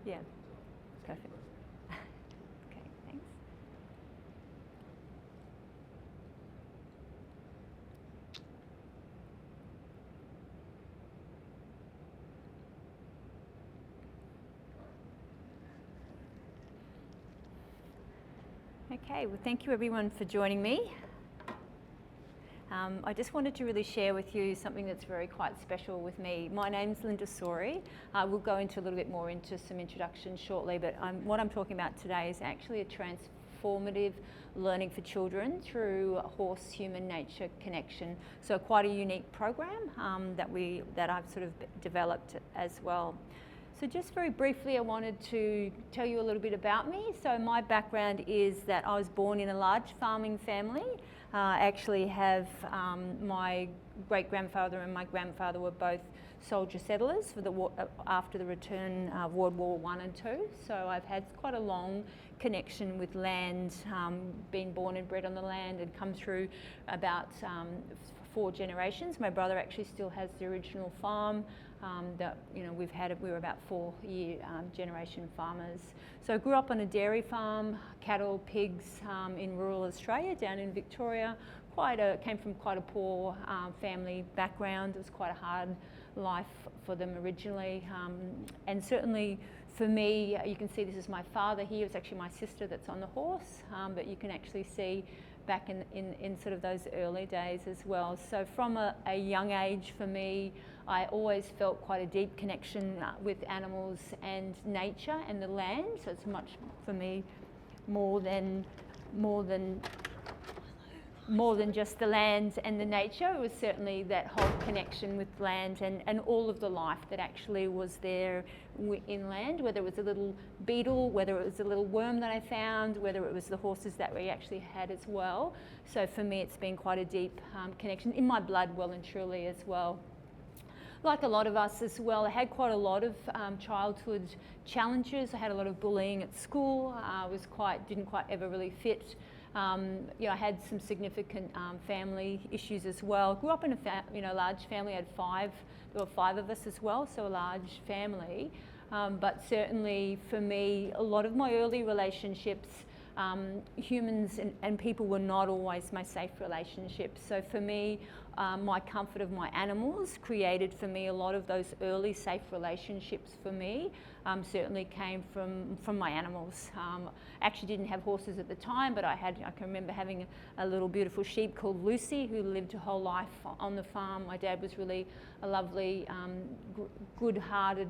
Yeah, perfect. Okay, thanks. Okay, well, thank you everyone for joining me. I just wanted to really share with you something that's quite special with me. My name's Linda Sori. We'll go into a little bit more into some introductions shortly, but what I'm talking about today is actually a transformative learning for children through horse-human-nature connection. So quite a unique program that I've sort of developed as well. So just very briefly, I wanted to tell you a little bit about me. So my background is that I was born in a large farming family. I actually have my great-grandfather and my grandfather were both soldier settlers for after the return of World War I and II. So I've had quite a long connection with land, been born and bred on the land and come through about 4 generations. My brother actually still has the original farm that we were about 4-year generation farmers. So I grew up on a dairy farm, cattle, pigs in rural Australia, down in Victoria. Came from quite a poor family background. It was quite a hard life for them originally, and certainly for me, you can see this is my father here. It's actually my sister that's on the horse, but you can actually see back in sort of those early days as well. So from a young age for me, I always felt quite a deep connection with animals and nature and the land. So it's much for me more than just the land and the nature. It was certainly that whole connection with land and all of the life that actually was there in land, whether it was a little beetle, whether it was a little worm that I found, whether it was the horses that we actually had as well. So for me, it's been quite a deep connection in my blood, well and truly as well. Like a lot of us as well, I had quite a lot of childhood challenges. I had a lot of bullying at school. I didn't quite ever really fit. I had some significant family issues as well. Grew up in a large family. I had 5. There were 5 of us as well, so a large family. But certainly for me, a lot of my early relationships, humans and people were not always my safe relationships. So for me, my comfort of my animals created for me a lot of those early safe relationships for me. Certainly came from my animals. Actually didn't have horses at the time, but I can remember having a little beautiful sheep called Lucy who lived her whole life on the farm. My dad was really a lovely, good-hearted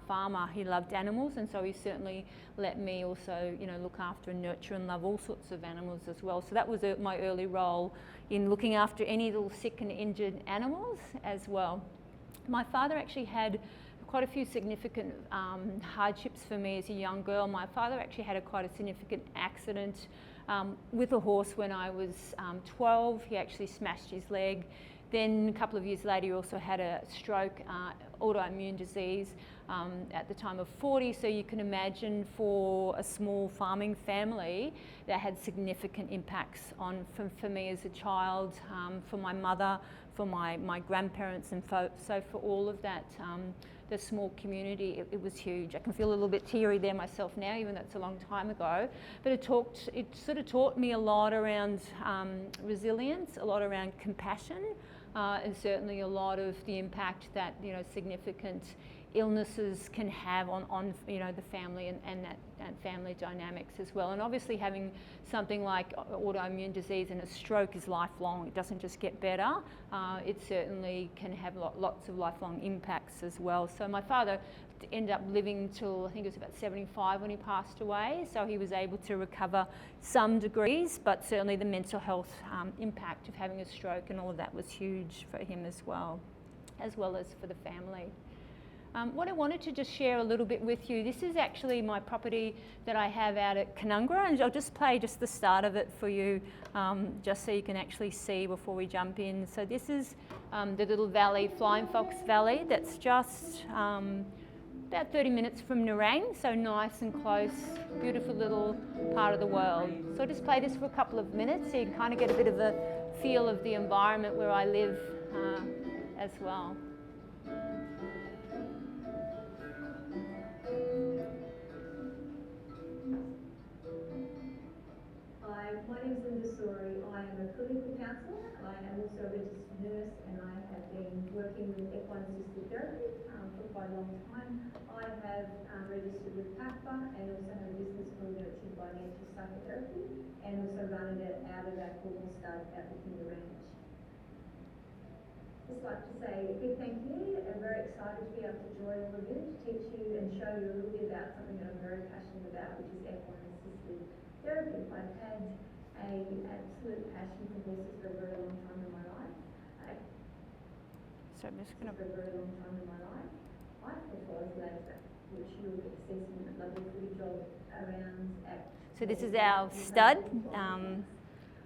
farmer. He loved animals, and so he certainly let me also, look after and nurture and love all sorts of animals as well. So that was my early role in looking after any little sick and injured animals as well. My father actually had quite a few significant hardships for me as a young girl. My father actually had quite a significant accident with a horse when I was 12. He actually smashed his leg. Then a couple of years later, he also had a stroke, autoimmune disease at the time of 40. So you can imagine for a small farming family, that had significant impacts for me as a child, for my mother, for my grandparents, and so for all of that, the small community, it was huge. I can feel a little bit teary there myself now, even though it's a long time ago. But it sort of taught me a lot around resilience, a lot around compassion, and certainly a lot of the impact that significant illnesses can have on the family and family dynamics as well. And obviously having something like autoimmune disease and a stroke is lifelong. It doesn't just get better. It certainly can have lots of lifelong impacts as well. So my father ended up living till I think it was about 75 when he passed away. So he was able to recover some degrees, but certainly the mental health impact of having a stroke and all of that was huge for him as well as for the family. What I wanted to just share a little bit with you, this is actually my property that I have out at Canungra, and I'll just play just the start of it for you, just so you can actually see before we jump in. So this is the little valley, Flying Fox Valley, that's just about 30 minutes from Nerang, so nice and close, beautiful little part of the world. So I'll just play this for a couple of minutes so you can kind of get a bit of a feel of the environment where I live as well. quite a long time. I have registered with PACPA and also have a business called Nurtured by Nature Psychotherapy, and also running it out of our Cornwall stud at the Kinder Ranch. Just like to say a big thank you. I'm very excited to be able to join all of you, to teach you and show you a little bit about something that I'm very passionate about, which is equine assisted therapy. I've had an absolute passion for horses for a very long time in my life. So I'm just going For a very long time in my life, as well as later, which you'll get to see some lovely footage of around. So this is our stud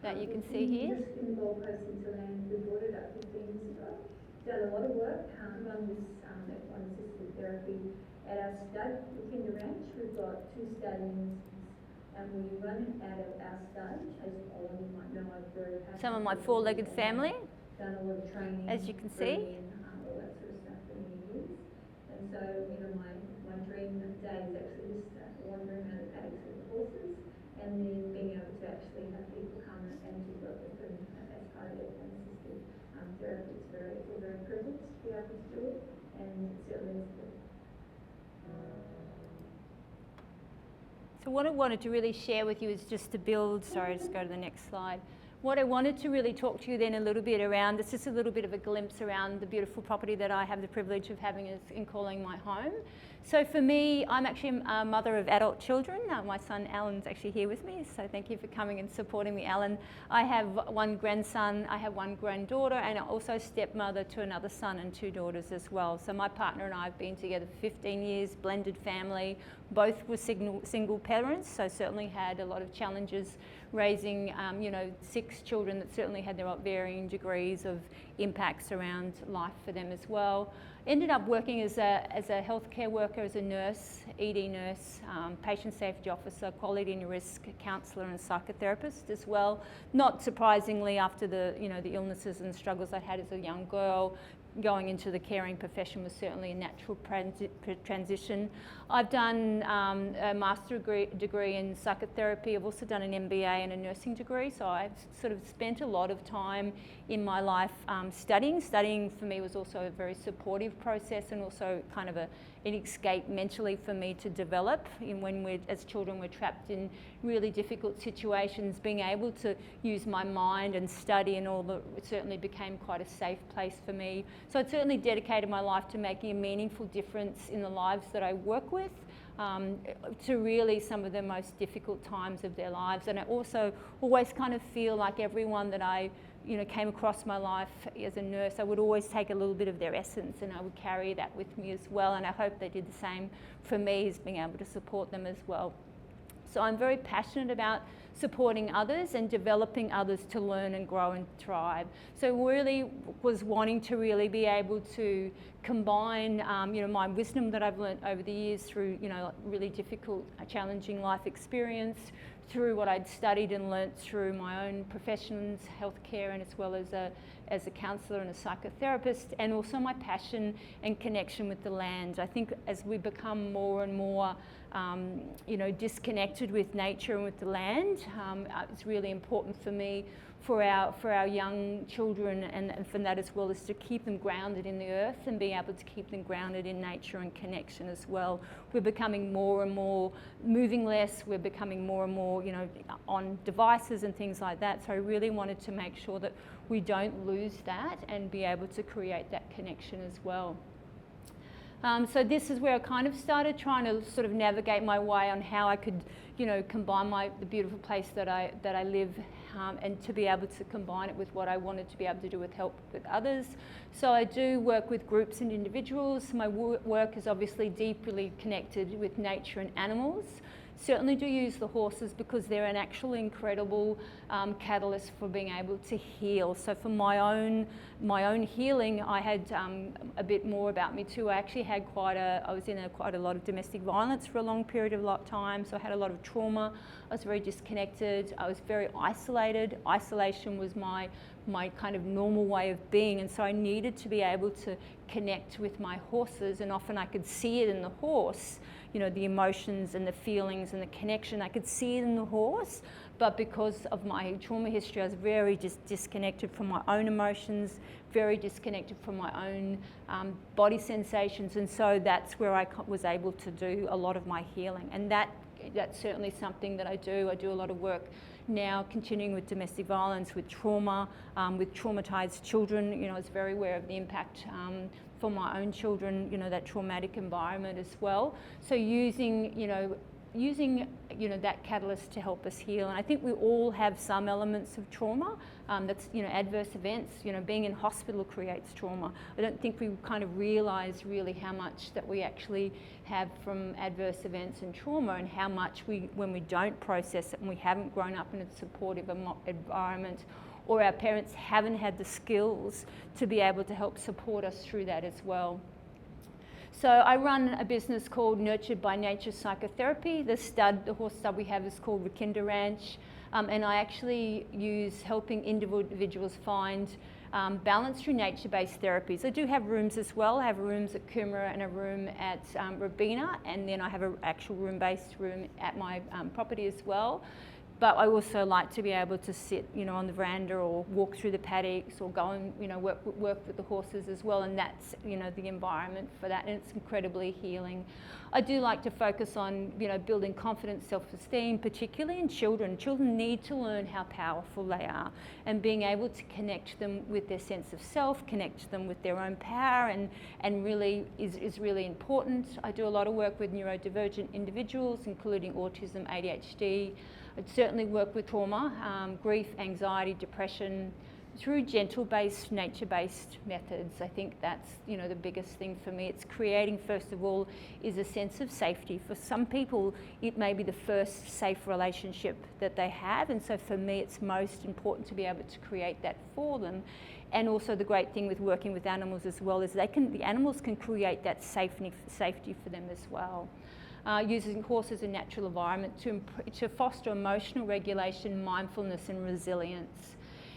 that you can see here. Just in the Gold Coast hinterland, we brought it up 15 years ago. Done a lot of work, run this equine assisted therapy at our stud, the Kinder Ranch. We've got 2 stallions, and we run it out of our stud. As all of you might know, I'm very passionate. Some of my 4-legged family, done a lot of training, as you can see. All that sort of stuff for many years. And so, you know, my dream day is actually just wandering around the paddocks with the horses, and then being able to actually have people come and to work with them as part of equine assisted therapy. It's very privileged to be able to do it, and it certainly is good. So what I wanted to really share with you is just to build, sorry, just go to the next slide. What I wanted to really talk to you then a little bit around, it's just a little bit of a glimpse around the beautiful property that I have the privilege of having in calling my home. So for me, I'm actually a mother of adult children. My son Alan's actually here with me, so thank you for coming and supporting me, Alan. I have 1 grandson, I have 1 granddaughter, and also stepmother to another son and 2 daughters as well. So my partner and I have been together for 15 years, blended family. Both were single parents, so certainly had a lot of challenges raising, 6 children that certainly had their varying degrees of impacts around life for them as well. Ended up working as a healthcare worker, as a nurse, ED nurse, patient safety officer, quality and risk counsellor and psychotherapist as well. Not surprisingly, after the illnesses and struggles I had as a young girl, going into the caring profession was certainly a natural transition. I've done a master's degree in psychotherapy. I've also done an MBA and a nursing degree, so I've sort of spent a lot of time in my life studying. Studying for me was also a very supportive process, and also kind of an escape mentally for me to develop. When as children we're trapped in really difficult situations, being able to use my mind and study and it certainly became quite a safe place for me. So I certainly dedicated my life to making a meaningful difference in the lives that I work with, to really some of the most difficult times of their lives. And I also always kind of feel like everyone that I came across my life as a nurse, I would always take a little bit of their essence and I would carry that with me as well. And I hope they did the same for me, as being able to support them as well. So I'm very passionate about supporting others and developing others to learn and grow and thrive. So really was wanting to really be able to combine, my wisdom that I've learned over the years through, really difficult, challenging life experience, through what I'd studied and learnt through my own professions, healthcare, and as well as a counsellor and a psychotherapist, and also my passion and connection with the land. I think as we become more and more disconnected with nature and with the land, it's really important for me, for our young children, and from that as well, is to keep them grounded in the earth and being able to keep them grounded in nature and connection as well. We're becoming more and more moving less, we're becoming more and more on devices and things like that, so I really wanted to make sure that we don't lose that and be able to create that connection as well. So this is where I kind of started trying to sort of navigate my way on how I could, combine the beautiful place that I live, and to be able to combine it with what I wanted to be able to do with help with others. So I do work with groups and individuals. My work is obviously deeply connected with nature and animals. Certainly do use the horses because they're an actually incredible catalyst for being able to heal. So for my own healing, I had a bit more about me too. I actually had I was in quite a lot of domestic violence for a long period of time, so I had a lot of trauma. I was very disconnected. I was very isolated. Isolation was my kind of normal way of being, and so I needed to be able to connect with my horses, and often I could see it in the horse, the emotions and the feelings and the connection. I could see it in the horse, but because of my trauma history, I was very disconnected from my own emotions, very disconnected from my own body sensations, and so that's where I was able to do a lot of my healing. And that's certainly something that I do. I do a lot of work now, continuing with domestic violence, with trauma, with traumatized children. I was very aware of the impact for my own children, that traumatic environment as well. So using that catalyst to help us heal. And I think we all have some elements of trauma. That's adverse events. Being in hospital creates trauma. I don't think we kind of realise really how much that we actually have from adverse events and trauma, and how much when we don't process it and we haven't grown up in a supportive environment, or our parents haven't had the skills to be able to help support us through that as well. So I run a business called Nurtured by Nature Psychotherapy. The horse stud we have is called Rakinda Ranch, and I actually use helping individuals find balance through nature-based therapies. I do have rooms as well. I have rooms at Coomera and a room at Robina, and then I have an actual room-based room at my property as well. But I also like to be able to sit, on the veranda or walk through the paddocks, or go and, work with the horses as well. And that's, the environment for that. And it's incredibly healing. I do like to focus on, building confidence, self-esteem, particularly in children. Children need to learn how powerful they are, and being able to connect them with their sense of self, connect them with their own power, and really is really important. I do a lot of work with neurodivergent individuals, including autism, ADHD. I'd certainly work with trauma, grief, anxiety, depression, through gentle-based, nature-based methods. I think that's, the biggest thing for me. It's creating, first of all, is a sense of safety. For some people, it may be the first safe relationship that they have, and so for me, it's most important to be able to create that for them. And also the great thing with working with animals as well is the animals can create that safety for them as well. Using horses as a natural environment to foster emotional regulation, mindfulness and resilience.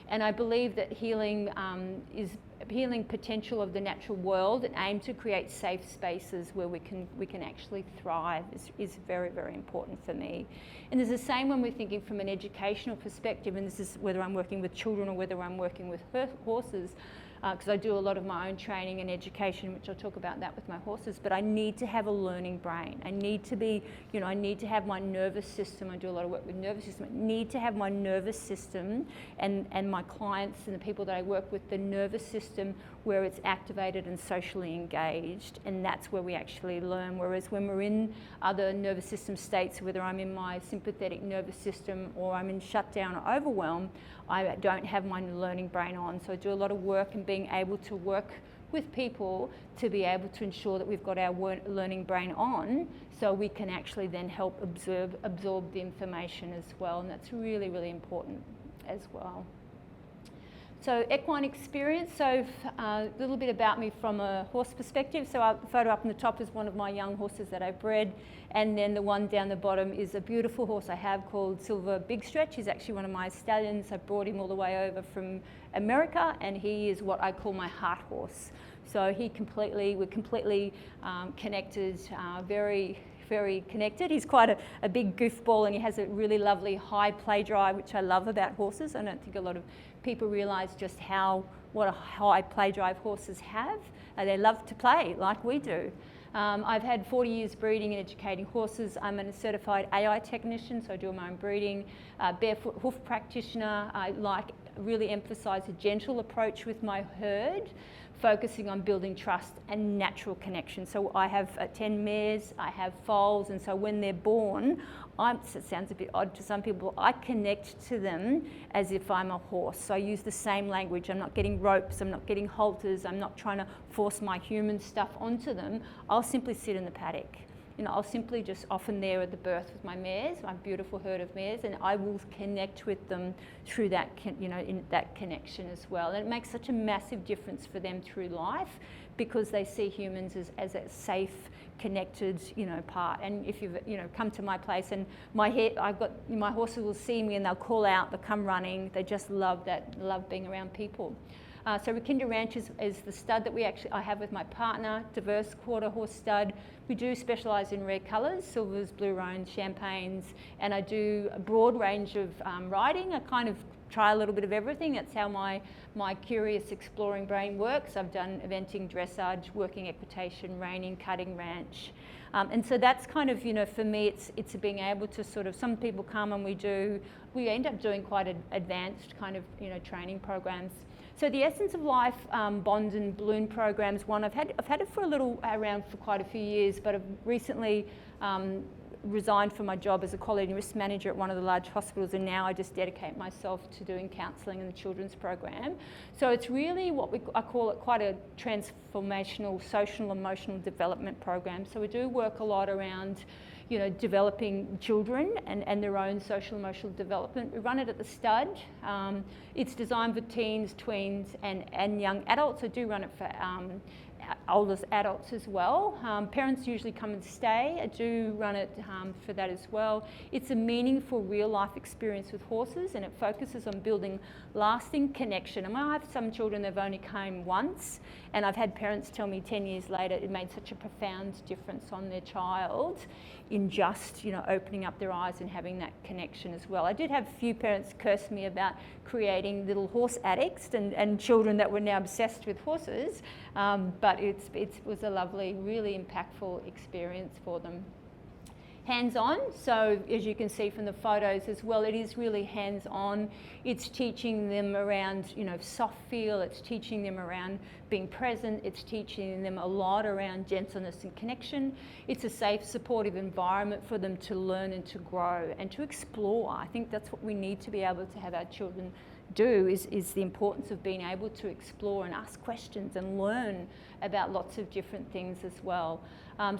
And I believe that healing potential of the natural world, and aim to create safe spaces where we can actually thrive is very, very important for me. And there's the same when we're thinking from an educational perspective, and this is whether I'm working with children or whether I'm working with horses, because I do a lot of my own training and education, which I'll talk about that with my horses, but I need to have a learning brain. I need to be, I need to have my nervous system. I do a lot of work with nervous system. I need to have my nervous system and my clients and the people that I work with, the nervous system where it's activated and socially engaged, and that's where we actually learn. Whereas when we're in other nervous system states, whether I'm in my sympathetic nervous system or I'm in shutdown or overwhelm, I don't have my learning brain on. So I do a lot of work and being able to work with people to be able to ensure that we've got our learning brain on, so we can actually then help absorb the information as well, and that's really, really important as well. So equine experience, so a little bit about me from a horse perspective. So the photo up on the top is one of my young horses that I bred, and then the one down the bottom is a beautiful horse I have called Silver Big Stretch. He's actually one of my stallions. I brought him all the way over from America, and he is what I call my heart horse. So we're completely connected, very, very connected. He's quite a big goofball, and he has a really lovely high play drive, which I love about horses. I don't think a lot of people realise just what a high play drive horses have. They love to play like we do. I've had 40 years breeding and educating horses. I'm a certified AI technician, so I do my own breeding. Barefoot hoof practitioner. I really emphasise a gentle approach with my herd, focusing on building trust and natural connection. So I have 10 mares, I have foals, and so when they're born, it sounds a bit odd to some people, I connect to them as if I'm a horse. So I use the same language. I'm not getting ropes, I'm not getting halters, I'm not trying to force my human stuff onto them. I'll simply sit in the paddock. I'll simply just often there at the birth with my mares, my beautiful herd of mares, and I will connect with them through that, in that connection as well. And it makes such a massive difference for them through life, because they see humans as a safe, connected, part. And if you've, come to my place, and my horses will see me and they'll call out, they'll come running. They just love being around people. So Rakinda Ranch is the stud that I have with my partner, diverse quarter horse stud. We do specialise in rare colours, silvers, blue roans, champagnes, and I do a broad range of riding. I kind of try a little bit of everything. That's how my curious exploring brain works. I've done eventing, dressage, working equitation, reining, cutting, ranch. And so that's kind of, for me, it's being able to sort of, some people come and we end up doing quite advanced kind of, training programs. So the Essence of Life bond and balloon programs, I've had it for around for quite a few years, but I've recently resigned from my job as a quality and risk manager at one of the large hospitals, and now I just dedicate myself to doing counselling in the children's program. So it's really I call it quite a transformational social emotional development program. So we do work a lot around developing children and their own social emotional development. We run it at the Stud. It's designed for teens, tweens and young adults. I do run it for older adults as well. Parents usually come and stay. I do run it for that as well. It's a meaningful real life experience with horses, and it focuses on building lasting connection. And I have some children that have only came once, and I've had parents tell me 10 years later it made such a profound difference on their child in just opening up their eyes and having that connection as well. I did have a few parents curse me about creating little horse addicts and children that were now obsessed with horses, but it was a lovely, really impactful experience for them. Hands-on, so as you can see from the photos as well, it is really hands-on. It's teaching them around, soft feel, it's teaching them around being present, it's teaching them a lot around gentleness and connection. It's a safe, supportive environment for them to learn and to grow and to explore. I think that's what we need to be able to have our children do, is the importance of being able to explore and ask questions and learn about lots of different things as well.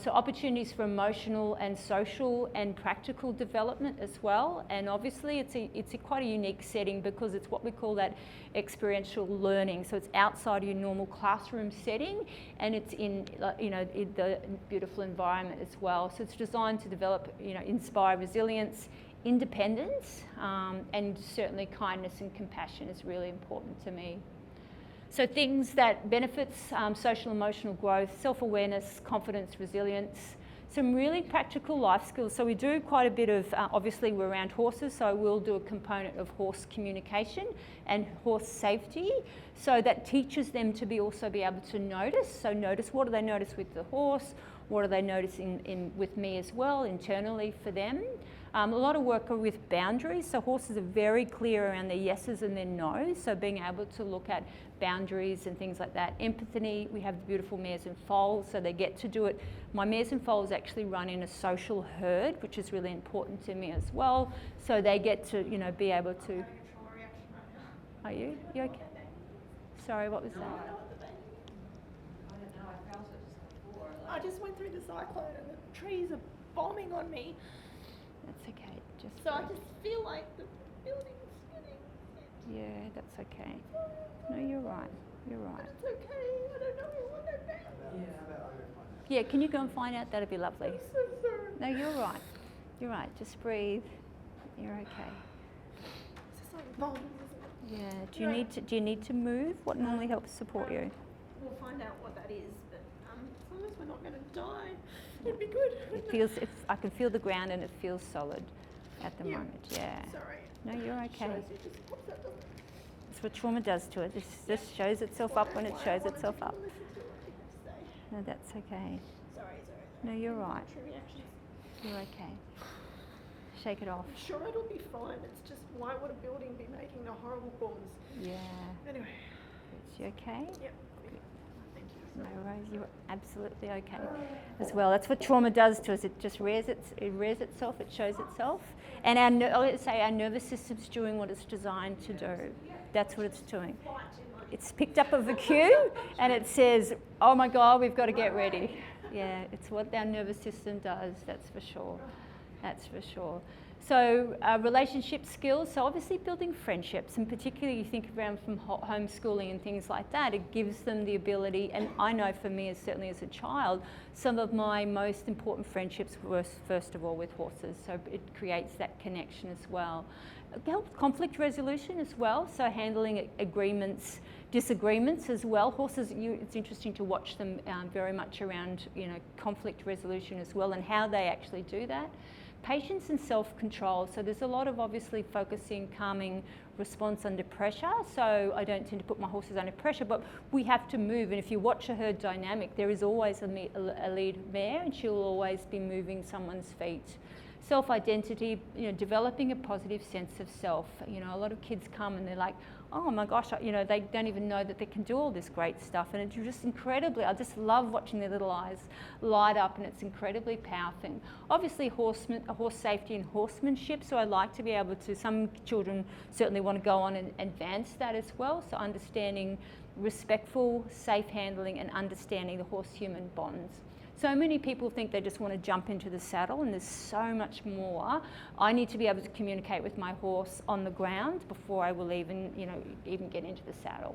So opportunities for emotional and social and practical development as well. And obviously it's quite a unique setting because it's what we call that experiential learning. So it's outside of your normal classroom setting, and it's in the beautiful environment as well. So it's designed to develop, inspire resilience, independence, and certainly kindness and compassion is really important to me. So things that benefits social emotional growth, self-awareness, confidence, resilience, some really practical life skills. So we do quite a bit of, obviously we're around horses, so we'll do a component of horse communication and horse safety. So that teaches them to also be able to notice. So notice, what do they notice with the horse? What do they notice with me as well, internally for them? A lot of work with boundaries. So horses are very clear around their yeses and their nos. So being able to look at boundaries and things like that. Empathy, we have the beautiful mares and foals, so they get to do it. My mares and foals actually run in a social herd, which is really important to me as well. So they get to, be able to. Are you? You okay? Sorry, what was that? I just went through the cyclone and the trees are bombing on me. That's okay. So I just feel like the building's getting hit. Yeah, that's okay. No, you're right. You're right. It's okay. I don't know what I found. Yeah, can you go and find out? That'd be lovely. I'm so sorry. No, you're right. You're right. Just breathe. You're okay. It's just like bombs, isn't it? Yeah. Do you need to move? What normally helps support you? We'll find out what that is, but as long as we're not going to die, it'd be good. It feels. I can feel the ground and it feels solid at the moment. Yeah. Sorry. No, you're okay. Shows you just pops up, doesn't it? That's what trauma does to it. This just shows itself up when it shows itself up. No, that's okay. Sorry. No, you're right. True reactions. You're okay. Shake it off. I'm sure it'll be fine. It's just why would a building be making the horrible bombs? Yeah. Anyway. You okay? Yep. Thank you. No worries. You're absolutely okay as well. That's what trauma does to us. It just rears itself. It shows itself. And our nervous system's doing what it's designed to do. That's what it's doing. It's picked up a cue and it says, oh my God, we've got to get ready. Yeah, it's what our nervous system does, that's for sure. That's for sure. So relationship skills, so obviously building friendships, and particularly you think around from homeschooling and things like that, it gives them the ability, and I know for me certainly as a child, some of my most important friendships were first of all with horses, so it creates that connection as well. Conflict resolution as well, so handling agreements, disagreements as well. Horses, it's interesting to watch them very much around, conflict resolution as well and how they actually do that. Patience and self-control. So there's a lot of obviously focusing, calming response under pressure. So I don't tend to put my horses under pressure, but we have to move. And if you watch a herd dynamic, there is always a lead mare, and she'll always be moving someone's feet. Self-identity, developing a positive sense of self. A lot of kids come and they're like, oh my gosh, they don't even know that they can do all this great stuff. And it's just incredibly, I just love watching their little eyes light up, and it's incredibly powerful. Obviously horse safety and horsemanship. So I like to be able to, some children certainly want to go on and advance that as well. So understanding respectful, safe handling and understanding the horse-human bonds. So many people think they just want to jump into the saddle, and there's so much more. I need to be able to communicate with my horse on the ground before I will even get into the saddle.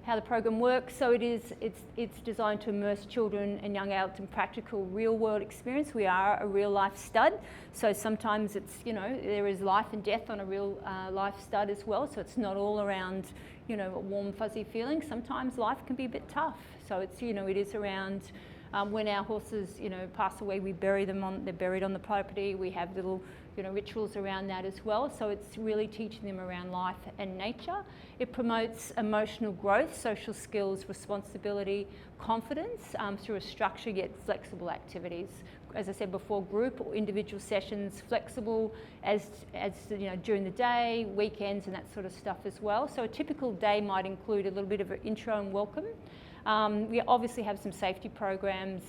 How the program works, so it's designed to immerse children and young adults in practical real-world experience. We are a real-life stud, so sometimes it's, there is life and death on a real life stud as well, so it's not all around, a warm, fuzzy feeling. Sometimes life can be a bit tough, so it's, it is around when our horses, pass away, we bury them they're buried on the property. We have little, rituals around that as well. So it's really teaching them around life and nature. It promotes emotional growth, social skills, responsibility, confidence through a structured yet flexible activities. As I said before, group or individual sessions, flexible as during the day, weekends and that sort of stuff as well. So a typical day might include a little bit of an intro and welcome. We obviously have some safety programs,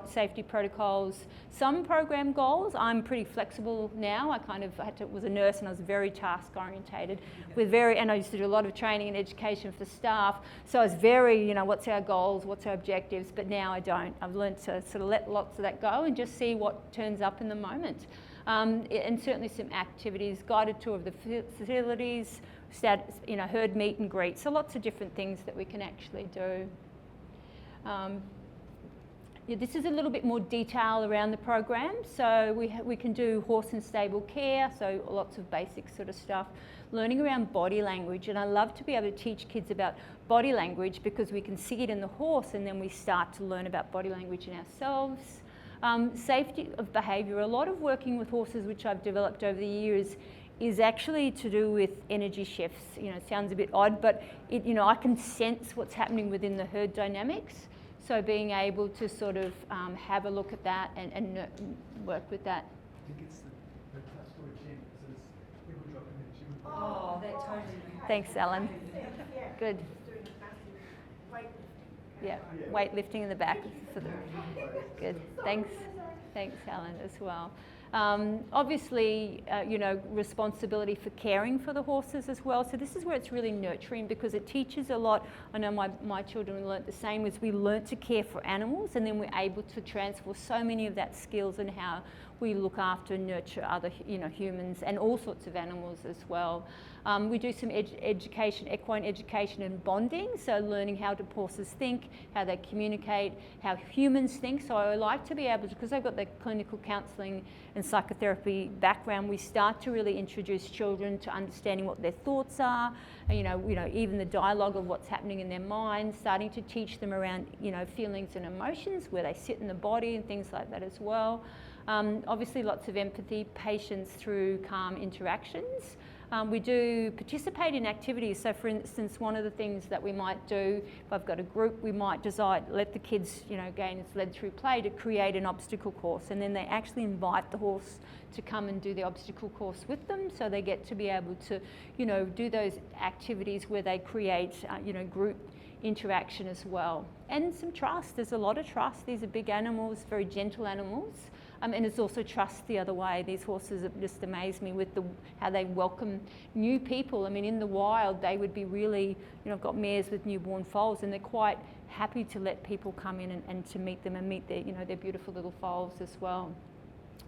safety protocols, some program goals. I'm pretty flexible now. I kind of was a nurse and I was very task orientated and I used to do a lot of training and education for staff. So I was very, what's our goals, what's our objectives, but now I don't. I've learned to sort of let lots of that go and just see what turns up in the moment. And certainly some activities, guided tour of the facilities, herd meet and greet. So lots of different things that we can actually do. This is a little bit more detail around the program. So we can do horse and stable care, so lots of basic sort of stuff. Learning around body language, and I love to be able to teach kids about body language because we can see it in the horse and then we start to learn about body language in ourselves. Safety of behaviour. A lot of working with horses which I've developed over the years is actually to do with energy shifts. It sounds a bit odd, but I can sense what's happening within the herd dynamics. So being able to sort of have a look at that and work with that. I think it's the clutch storage gym, so it's people dropping in the gym. Oh, that totally. Thanks, Alan. Good. Yeah, weightlifting in the back. Good. Thanks, Alan, as well. Obviously, responsibility for caring for the horses as well. So this is where it's really nurturing because it teaches a lot. I know my children learnt the same as we learnt to care for animals, and then we're able to transfer so many of that skills and how we look after and nurture other, humans and all sorts of animals as well. We do some education, equine education and bonding, so learning how the horses think, how they communicate, how humans think. So I like to be able to, because I've got the clinical counselling and psychotherapy background, we start to really introduce children to understanding what their thoughts are, even the dialogue of what's happening in their minds, starting to teach them around, feelings and emotions, where they sit in the body and things like that as well. Obviously lots of empathy, patience through calm interactions. We do participate in activities. So for instance, one of the things that we might do, if I've got a group, we might decide, let the kids, again, it's led through play, to create an obstacle course. And then they actually invite the horse to come and do the obstacle course with them. So they get to be able to, do those activities where they create, group interaction as well. And some trust, there's a lot of trust. These are big animals, very gentle animals. And it's also trust the other way. These horses just amaze me with how they welcome new people. I mean, in the wild, they would be really, I've got mares with newborn foals, and they're quite happy to let people come in and to meet them and meet their, their beautiful little foals as well.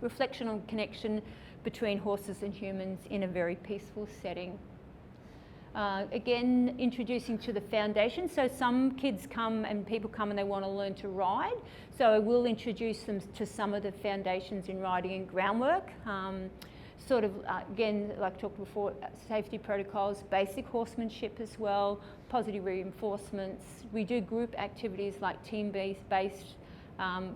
reflection on connection between horses and humans in a very peaceful setting. Again, introducing to the foundation. So some kids come and people come and they want to learn to ride. So I will introduce them to some of the foundations in riding and groundwork. Again, like I talked before, safety protocols, basic horsemanship as well, positive reinforcements. We do group activities like team-based.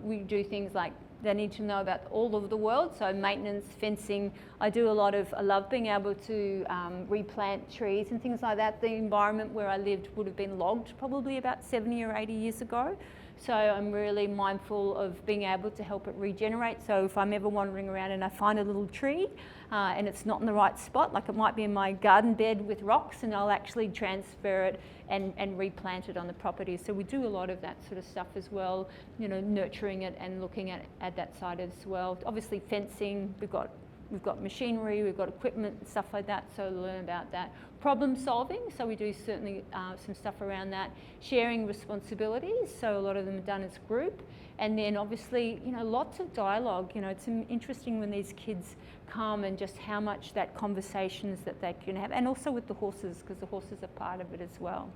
We do things like they need to know about all of the world, so maintenance, fencing. I love being able to replant trees and things like that. The environment where I lived would have been logged probably about 70 or 80 years ago. So I'm really mindful of being able to help it regenerate. So if I'm ever wandering around and I find a little tree and it's not in the right spot, like it might be in my garden bed with rocks, and I'll actually transfer it and replant it on the property. So we do a lot of that sort of stuff as well, you know, nurturing it and looking at that side as well. Obviously fencing, we've got machinery, we've got equipment and stuff like that, so learn about that. Problem solving, so we do certainly some stuff around that. Sharing responsibilities, so a lot of them are done as group. And then obviously, you know, lots of dialogue. You know, it's interesting when these kids come and just how much that conversations that they can have, and also with the horses, because the horses are part of it as well.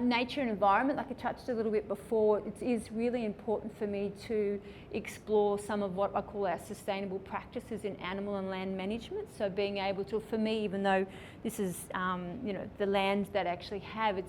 Nature and environment, like I touched a little bit before, it is really important for me to explore some of what I call our sustainable practices in animal and land management. So being able to, for me, even though this is, you know, the land that I actually have,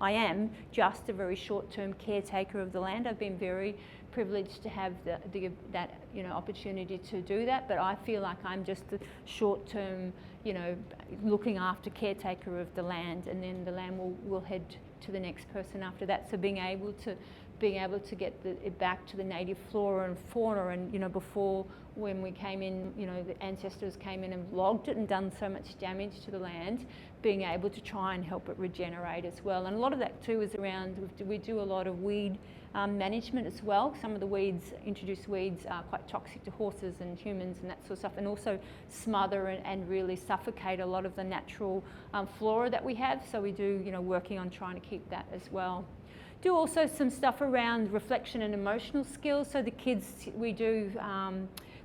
I am just a very short-term caretaker of the land. I've been very privileged to have that you know, opportunity to do that, but I feel like I'm just the short-term, you know, looking after caretaker of the land, and then the land will head to the next person after that. So being able to get it back to the native flora and fauna, and you know, before when we came in, you know, the ancestors came in and logged it and done so much damage to the land, being able to try and help it regenerate as well. And a lot of that too is around, we do a lot of weed management as well. Some of the introduced weeds are quite toxic to horses and humans and that sort of stuff, and also smother and really suffocate a lot of the natural flora that we have. So we do, you know, working on trying to keep that as well. Do also some stuff around reflection and emotional skills. So the kids, we do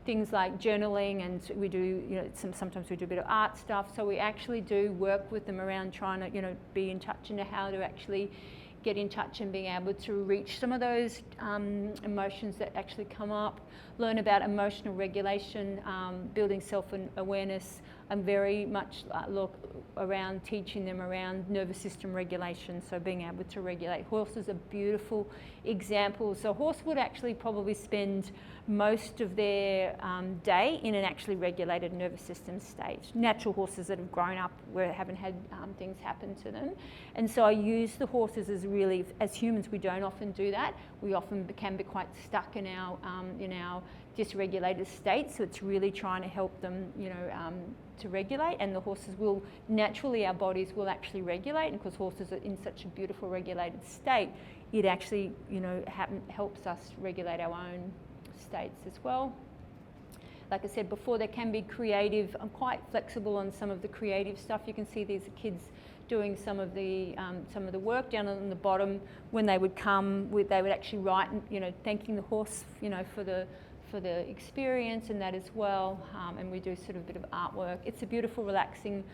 things like journaling, and we do, you know, sometimes we do a bit of art stuff. So we actually do work with them around trying to, you know, be in touch and know how to actually get in touch and being able to reach some of those emotions that actually come up, learn about emotional regulation, building self-awareness, and very much look around teaching them around nervous system regulation, so being able to regulate. Horses are beautiful examples. So a horse would actually probably spend most of their day in an actually regulated nervous system state. Natural horses that have grown up where haven't had things happen to them. And so I use the horses as really, as humans we don't often do that. We often can be quite stuck in our dysregulated state, so it's really trying to help them, you know, to regulate, and the horses will naturally, our bodies will actually regulate, and because horses are in such a beautiful regulated state, it actually, you know, helps us regulate our own states as well. Like I said before, they can be creative. I'm quite flexible on some of the creative stuff. You can see these are kids doing some of the work down on the bottom. When they would come, they would actually write, you know, thanking the horse, you know, for the experience and that as well. And we do sort of a bit of artwork. It's a beautiful, relaxing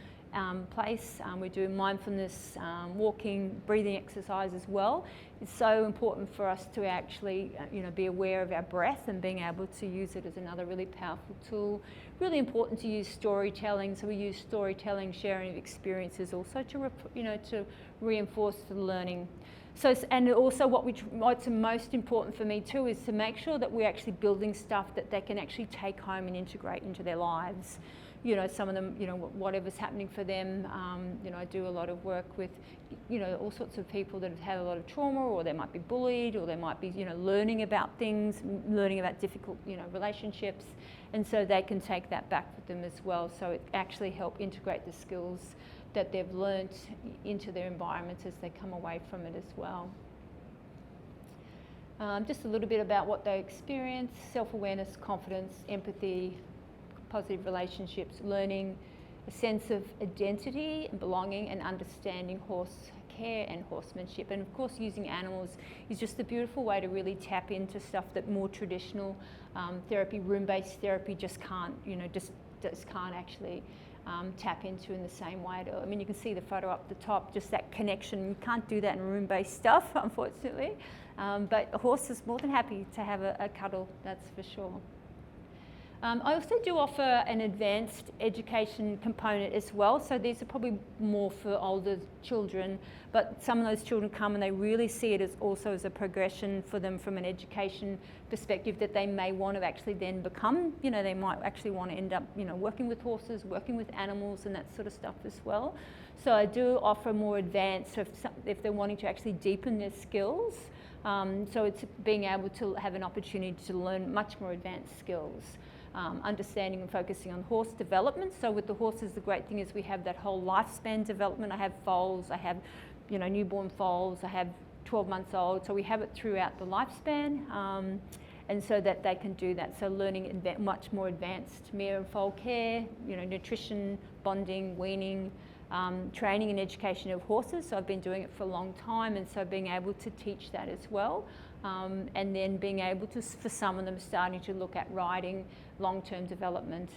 place. We do mindfulness, walking, breathing exercise as well. It's so important for us to actually, you know, be aware of our breath and being able to use it as another really powerful tool. Really important to use storytelling. So we use storytelling, sharing of experiences also to, you know, to reinforce the learning. So, and also what's most important for me too is to make sure that we're actually building stuff that they can actually take home and integrate into their lives. You know, some of them, you know, whatever's happening for them, you know, I do a lot of work with, you know, all sorts of people that have had a lot of trauma, or they might be bullied, or they might be, you know, learning about things, learning about difficult, you know, relationships, and so they can take that back with them as well. So it actually help integrate the skills that they've learnt into their environments as they come away from it as well. Just a little bit about what they experience: self-awareness, confidence, empathy, positive relationships, learning, a sense of identity and belonging, and understanding horse care and horsemanship. And of course, using animals is just a beautiful way to really tap into stuff that more traditional therapy, room-based therapy, just can't, just can't actually tap into in the same way. I mean, you can see the photo up the top, just that connection. You can't do that in room-based stuff, unfortunately. But a horse is more than happy to have a cuddle, that's for sure. I also do offer an advanced education component as well. So these are probably more for older children, but some of those children come and they really see it as also as a progression for them from an education perspective, that they may want to actually then become, they might actually want to end up, working with horses, working with animals and that sort of stuff as well. So I do offer more advanced if they're wanting to actually deepen their skills. So it's being able to have an opportunity to learn much more advanced skills. Understanding and focusing on horse development. So with the horses, the great thing is we have that whole lifespan development. I have foals, I have, newborn foals, I have 12 months old. So we have it throughout the lifespan, and so that they can do that. So learning much more advanced mare and foal care, nutrition, bonding, weaning, training and education of horses. So I've been doing it for a long time, and so being able to teach that as well. And then being able to, for some of them, starting to look at riding, long-term development,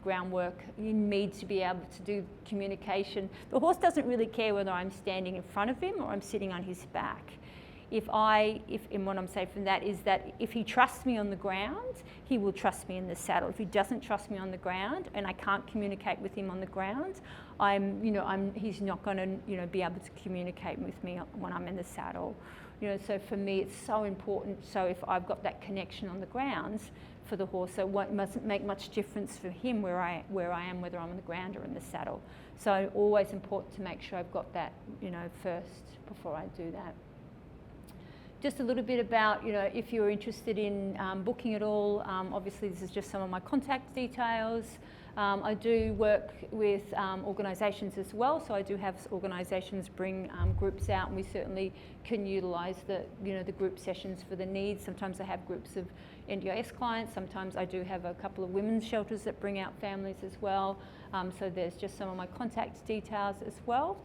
groundwork. You need to be able to do communication. The horse doesn't really care whether I'm standing in front of him or I'm sitting on his back. And what I'm saying from that is that if he trusts me on the ground, he will trust me in the saddle. If he doesn't trust me on the ground and I can't communicate with him on the ground, he's not going to, be able to communicate with me when I'm in the saddle. So for me, it's so important. So if I've got that connection on the ground for the horse, so it mustn't make much difference for him where I am, whether I'm on the ground or in the saddle. So always important to make sure I've got that, first before I do that. Just a little bit about, if you're interested in booking at all, obviously this is just some of my contact details. I do work with organisations as well, so I do have organisations bring groups out, and we certainly can utilise the group sessions for the needs. Sometimes I have groups of NDIS clients, sometimes I do have a couple of women's shelters that bring out families as well. So there's just some of my contact details as well.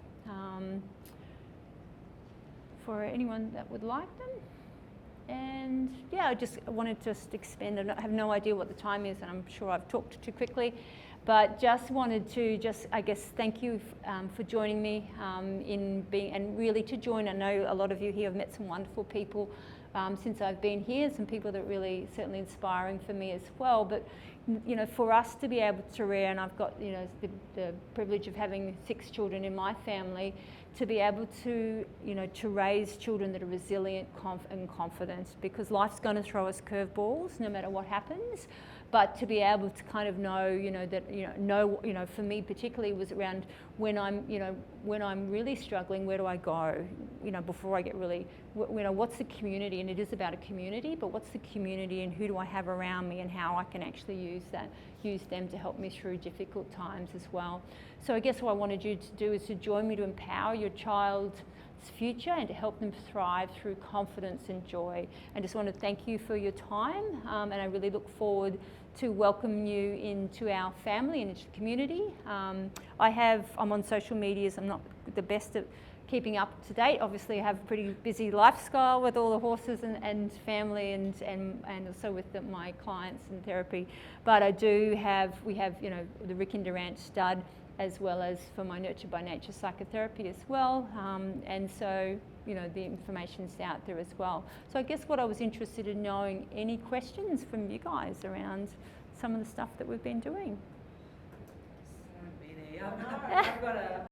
For anyone that would like them. And yeah, I just wanted to expand. I have no idea what the time is, and I'm sure I've talked too quickly, but just wanted to thank you for joining me and really to join. I know a lot of you here have met some wonderful people since I've been here, some people that are really certainly inspiring for me as well. But for us to be able to rear, and I've got the privilege of having 6 children in my family, to be able to to raise children that are resilient and confident, because life's going to throw us curveballs no matter what happens. But to be able to kind of know, that for me particularly was around when I'm really struggling, where do I go? Before I get really, what's the community? And it is about a community, but what's the community and who do I have around me and how I can actually use them to help me through difficult times as well. So I guess what I wanted you to do is to join me to empower your child's future and to help them thrive through confidence and joy. I just want to thank you for your time, and I really look forward to welcome you into our family and into the community. I'm on social medias. I'm not the best at keeping up to date. Obviously I have a pretty busy lifestyle with all the horses and family and also with my clients and therapy. But we have the Rick and Durant stud, as well as for my Nurture by Nature psychotherapy as well. And so, the information's out there as well. So I guess what I was interested in knowing, any questions from you guys around some of the stuff that we've been doing? I've got a